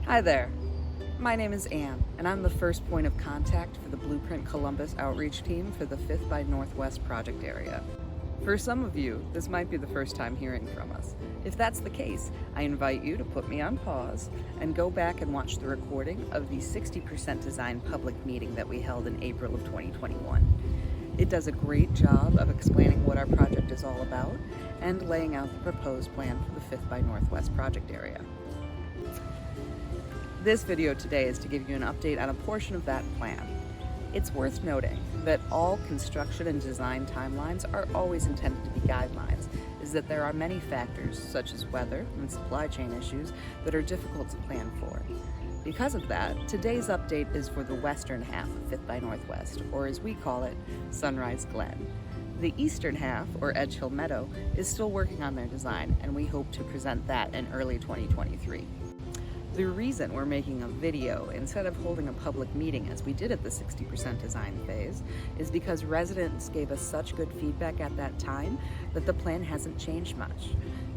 Hi there. My name is Anne, and I'm the first point of contact for the Blueprint Columbus outreach team for the 5th by Northwest project area. For some of you, this might be the first time hearing from us. If that's the case, I invite you to put me on pause and go back and watch the recording of the 60% Design public meeting that we held in April of 2021. It does a great job of explaining what our project is all about and laying out the proposed plan for the 5th by Northwest project area. This video today is to give you an update on a portion of that plan. It's worth noting that all construction and design timelines are always intended to be guidelines, is that there are many factors, such as weather and supply chain issues, that are difficult to plan for. Because of that, today's update is for the western half of 5th by Northwest, or as we call it, Sunrise Glen. The eastern half, or Edge Hill Meadow, is still working on their design, and we hope to present that in early 2023. The reason we're making a video instead of holding a public meeting as we did at the 60% design phase is because residents gave us such good feedback at that time that the plan hasn't changed much.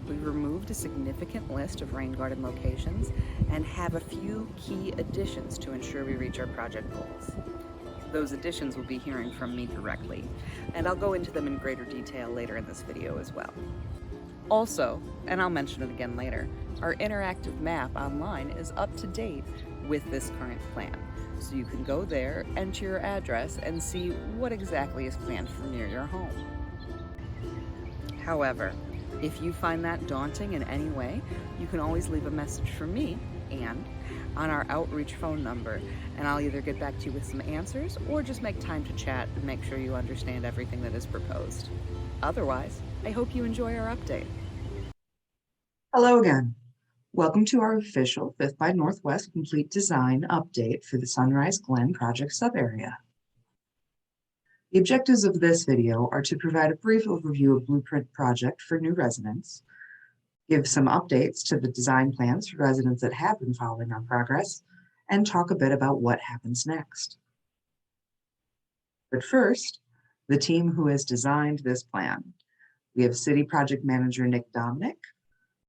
We removed a significant list of rain garden locations and have a few key additions to ensure we reach our project goals. Those additions will be hearing from me directly, and I'll go into them in greater detail later in this video as well. Also, and I'll mention it again later, our interactive map online is up to date with this current plan. So you can go there, enter your address, and see what exactly is planned for near your home. However, if you find that daunting in any way, you can always leave a message for me, Anne, on our outreach phone number, and I'll either get back to you with some answers or just make time to chat and make sure you understand everything that is proposed. Otherwise, I hope you enjoy our update. Hello again. Welcome to our official 5th by Northwest complete design update for the Sunrise Glen project subarea. The objectives of this video are to provide a brief overview of Blueprint project for new residents, give some updates to the design plans for residents that have been following our progress, and talk a bit about what happens next. But first, the team who has designed this plan. We have City Project Manager Nick Dominic,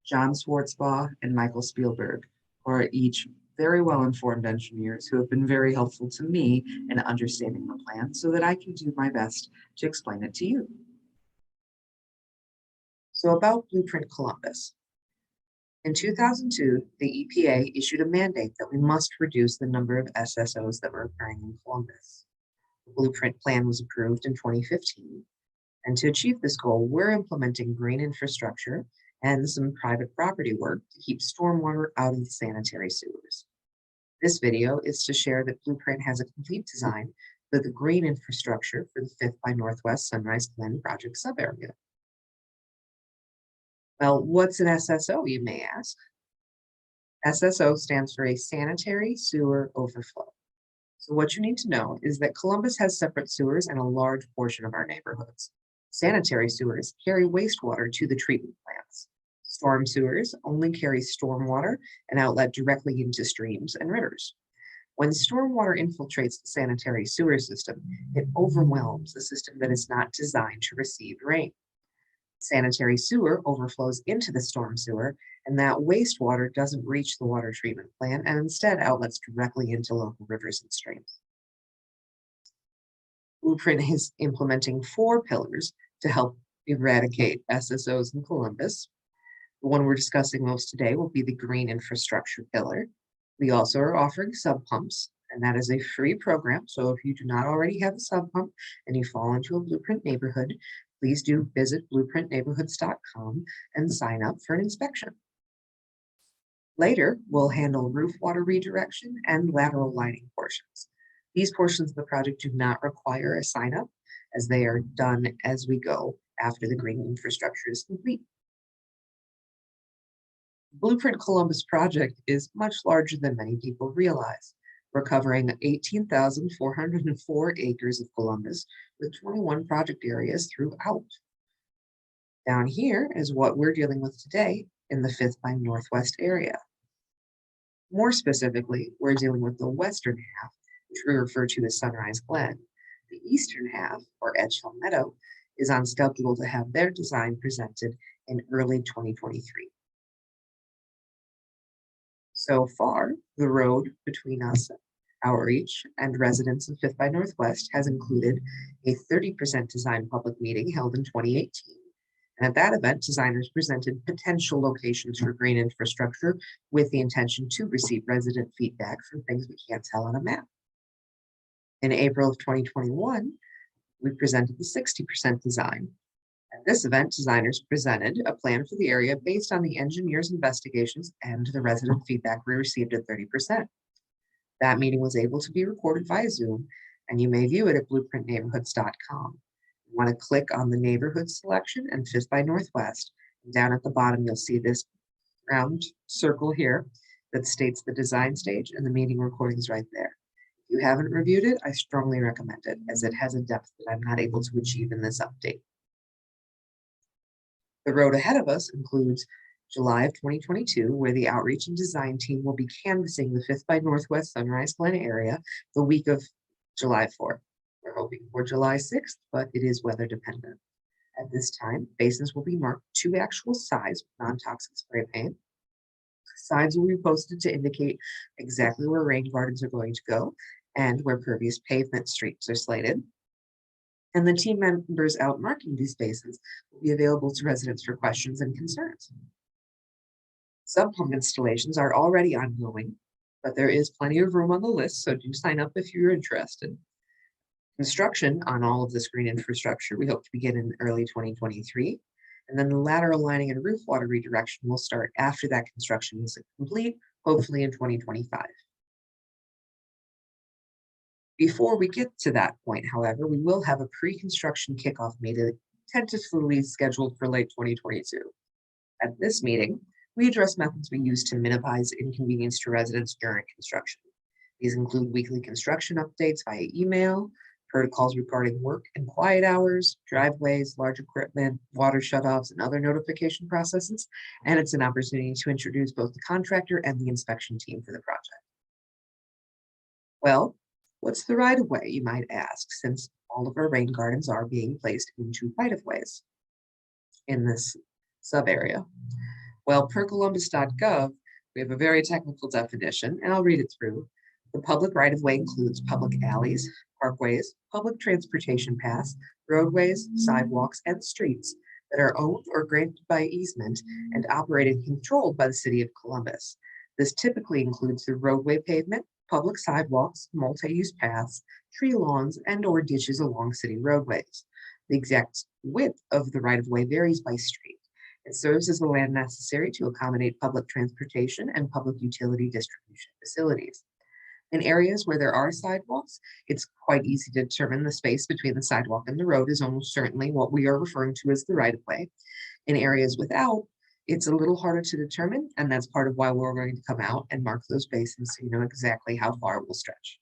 John Schwartzbaugh, and Michael Spielberg, who are each very well-informed engineers who have been very helpful to me in understanding the plan so that I can do my best to explain it to you. So about Blueprint Columbus. In 2002, the EPA issued a mandate that we must reduce the number of SSOs that were occurring in Columbus. The Blueprint plan was approved in 2015, and to achieve this goal, we're implementing green infrastructure and some private property work to keep stormwater out of the sanitary sewers. This video is to share that Blueprint has a complete design for the green infrastructure for the 5th by Northwest Sunrise Glen project subarea. Well, what's an SSO, you may ask? SSO stands for a sanitary sewer overflow. So what you need to know is that Columbus has separate sewers in a large portion of our neighborhoods. Sanitary sewers carry wastewater to the treatment plants. Storm sewers only carry stormwater and outlet directly into streams and rivers. When stormwater infiltrates the sanitary sewer system, it overwhelms the system that is not designed to receive rain. Sanitary sewer overflows into the storm sewer, and that wastewater doesn't reach the water treatment plant and instead outlets directly into local rivers and streams. Blueprint is implementing 4 pillars to help eradicate SSOs in Columbus. The one we're discussing most today will be the green infrastructure pillar. We also are offering sub pumps, and that is a free program. So if you do not already have a sub pump and you fall into a Blueprint neighborhood, please do visit blueprintneighborhoods.com and sign up for an inspection. Later, we'll handle roof water redirection and lateral lining portions. These portions of the project do not require a sign up, as they are done as we go after the green infrastructure is complete. Blueprint Columbus project is much larger than many people realize. We're covering 18,404 acres of Columbus with 21 project areas throughout. Down here is what we're dealing with today in the 5th by Northwest area. More specifically, we're dealing with the western half, which we refer to as Sunrise Glen. The eastern half, or Edge Hill Meadow, is on schedule to have their design presented in early 2023. So far, the road between us, outreach, and residents of Fifth by Northwest has included a 30% design public meeting held in 2018. And at that event, designers presented potential locations for green infrastructure with the intention to receive resident feedback for things we can't tell on a map. In April of 2021, we presented the 60% design. At this event, designers presented a plan for the area based on the engineer's investigations and the resident feedback we received at 30%. That meeting was able to be recorded via Zoom, and you may view it at blueprintneighborhoods.com. You want to click on the neighborhood selection and Fifth by Northwest. And down at the bottom, you'll see this round circle here that states the design stage, and the meeting recording is right there. If you haven't reviewed it, I strongly recommend it, as it has a depth that I'm not able to achieve in this update. The road ahead of us includes July of 2022, where the outreach and design team will be canvassing the Fifth by Northwest Sunrise Glen area the week of July 4th. We're hoping for July 6th, but it is weather dependent. At this time, basins will be marked to actual size with non-toxic spray paint. Signs will be posted to indicate exactly where rain gardens are going to go and where pervious pavement streets are slated. And the team members out marking these basins will be available to residents for questions and concerns. Sub pump installations are already ongoing, but there is plenty of room on the list, so do sign up if you're interested. Construction on all of this green infrastructure we hope to begin in early 2023, and then the lateral lining and roof water redirection will start after that construction is complete, hopefully in 2025. Before we get to that point, however, we will have a pre-construction kickoff meeting tentatively scheduled for late 2022. At this meeting, we address methods we use to minimize inconvenience to residents during construction. These include weekly construction updates via email, protocols regarding work and quiet hours, driveways, large equipment, water shutoffs, and other notification processes. And it's an opportunity to introduce both the contractor and the inspection team for the project. Well, what's the right-of-way, you might ask, since all of our rain gardens are being placed into right-of-ways in this sub-area? Well, per columbus.gov, we have a very technical definition, and I'll read it through. The public right-of-way includes public alleys, parkways, public transportation paths, roadways, sidewalks, and streets that are owned or granted by easement and operated and controlled by the city of Columbus. This typically includes the roadway pavement, public sidewalks, multi-use paths, tree lawns, and/or ditches along city roadways. The exact width of the right-of-way varies by street. It serves as the land necessary to accommodate public transportation and public utility distribution facilities. In areas where there are sidewalks, it's quite easy to determine the space between the sidewalk and the road is almost certainly what we are referring to as the right-of-way. In areas without, it's a little harder to determine, and that's part of why we're going to come out and mark those basins so you know exactly how far it will stretch.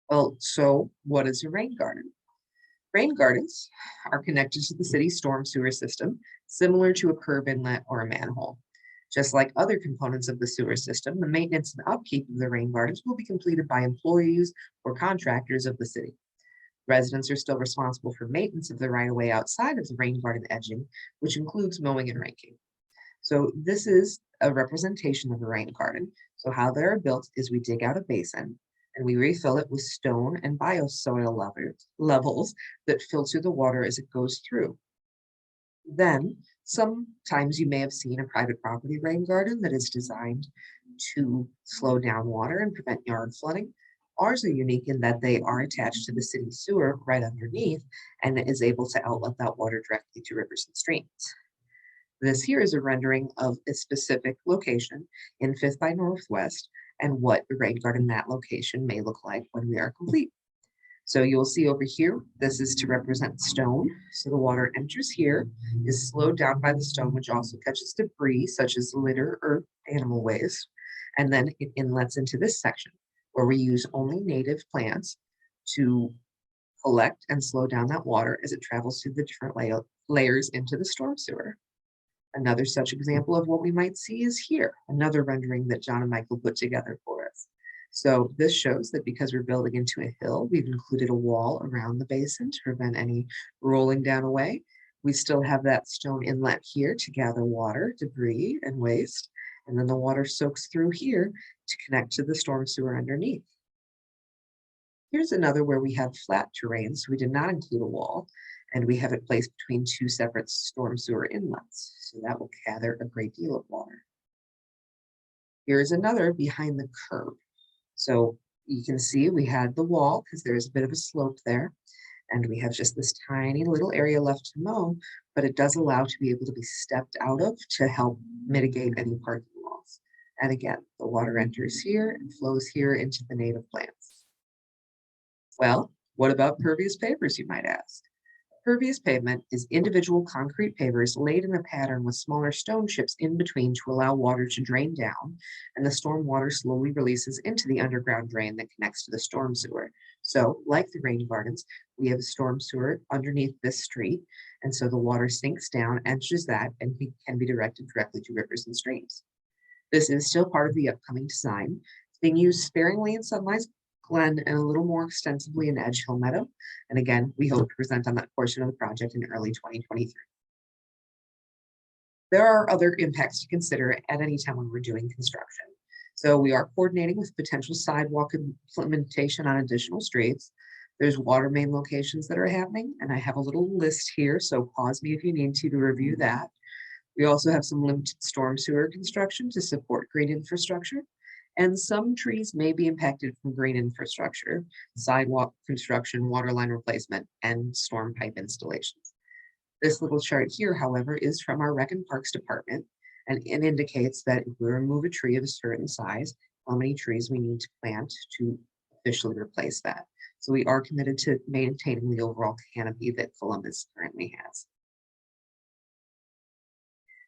Well, so what is a rain garden? Rain gardens are connected to the city's storm sewer system, similar to a curb inlet or a manhole. Just like other components of the sewer system, the maintenance and upkeep of the rain gardens will be completed by employees or contractors of the city. Residents are still responsible for maintenance of the right-of-way outside of the rain garden edging, which includes mowing and raking. So this is a representation of a rain garden. So how they're built is we dig out a basin and we refill it with stone and biosolic levels that filter the water as it goes through. Then sometimes you may have seen a private property rain garden that is designed to slow down water and prevent yard flooding. Ours are unique in that they are attached to the city sewer right underneath and is able to outlet that water directly to rivers and streams. This here is a rendering of a specific location in Fifth by Northwest and what the rain garden in that location may look like when we are complete. So you'll see over here, this is to represent stone. So the water enters here, is slowed down by the stone, which also catches debris such as litter or animal waste. And then it inlets into this section where we use only native plants to collect and slow down that water as it travels through the different layers into the storm sewer. Another such example of what we might see is here, another rendering that John and Michael put together for us. So this shows that because we're building into a hill, we've included a wall around the basin to prevent any rolling down away. We still have that stone inlet here to gather water, debris, and waste. And then the water soaks through here to connect to the storm sewer underneath. Here's another where we have flat terrain, so we did not include a wall, and we have it placed between two separate storm sewer inlets, so that will gather a great deal of water. Here is another behind the curb. So you can see we had the wall because there's a bit of a slope there, and we have just this tiny little area left to mow, but it does allow to be able to be stepped out of to help mitigate any parking loss. And again, the water enters here and flows here into the native plants. Well, what about pervious pavers, you might ask? Pervious pavement is individual concrete pavers laid in a pattern with smaller stone chips in between to allow water to drain down, and the storm water slowly releases into the underground drain that connects to the storm sewer. So, like the rain gardens, we have a storm sewer underneath this street, and so the water sinks down, enters that, and can be directed directly to rivers and streams. This is still part of the upcoming design. It's being used sparingly in Sunrise Glen and a little more extensively in Edge Hill Meadow. And again, we hope to present on that portion of the project in early 2023. There are other impacts to consider at any time when we're doing construction. So we are coordinating with potential sidewalk implementation on additional streets. There's water main locations that are happening, and I have a little list here, so pause me if you need to review that. We also have some limited storm sewer construction to support green infrastructure. And some trees may be impacted from green infrastructure, sidewalk construction, water line replacement, and storm pipe installations. This little chart here, however, is from our Rec and Parks Department, and it indicates that if we remove a tree of a certain size, how many trees we need to plant to officially replace that. So we are committed to maintaining the overall canopy that Columbus currently has.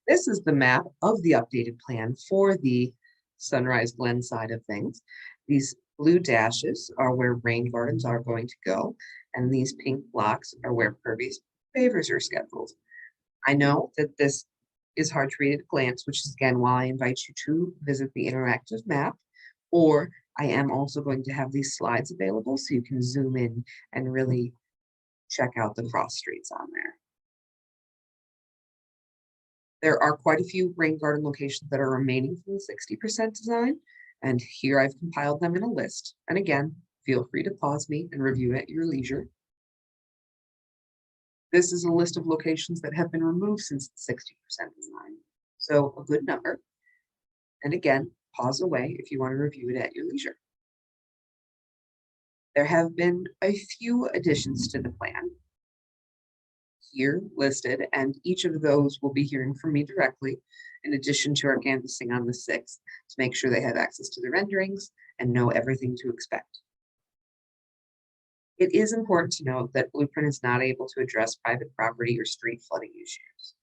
This is the map of the updated plan for the Sunrise Glen side of things. These blue dashes are where rain gardens are going to go, and these pink blocks are where pervious pavers are scheduled. I know that this is hard to read at a glance, which is again why I invite you to visit the interactive map, or I am also going to have these slides available so you can zoom in and really check out the cross streets on there. There are quite a few rain garden locations that are remaining from the 60% design, and here I've compiled them in a list. And again, feel free to pause me and review at your leisure. This is a list of locations that have been removed since the 60% design, so a good number. And again, pause away if you want to review it at your leisure. There have been a few additions to the plan here listed, and each of those will be hearing from me directly, in addition to our canvassing on the 6th, to make sure they have access to the renderings and know everything to expect. It is important to note that Blueprint is not able to address private property or street flooding issues.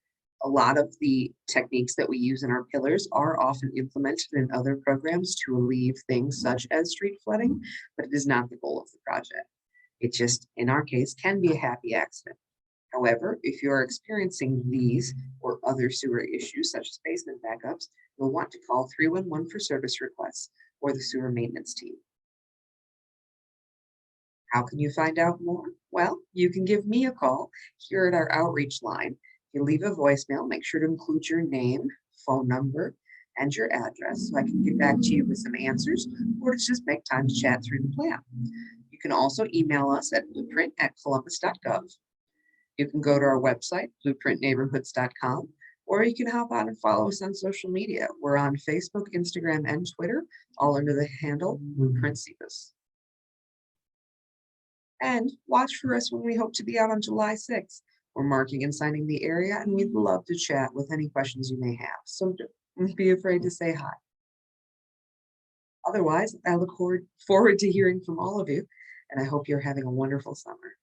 A lot of the techniques that we use in our pillars are often implemented in other programs to relieve things such as street flooding, but it is not the goal of the project. It just, in our case, can be a happy accident. However, if you are experiencing these or other sewer issues such as basement backups, you'll want to call 311 for service requests or the sewer maintenance team. How can you find out more? Well, you can give me a call here at our outreach line. If you leave a voicemail, make sure to include your name, phone number, and your address so I can get back to you with some answers or to just make time to chat through the plan. You can also email us at blueprint@columbus.gov. You can go to our website, blueprintneighborhoods.com, or you can hop on and follow us on social media. We're on Facebook, Instagram, and Twitter, all under the handle Blueprint Cebus. And watch for us when we hope to be out on July 6th. We're marking and signing the area, and we'd love to chat with any questions you may have. So don't be afraid to say hi. Otherwise, I look forward to hearing from all of you, and I hope you're having a wonderful summer.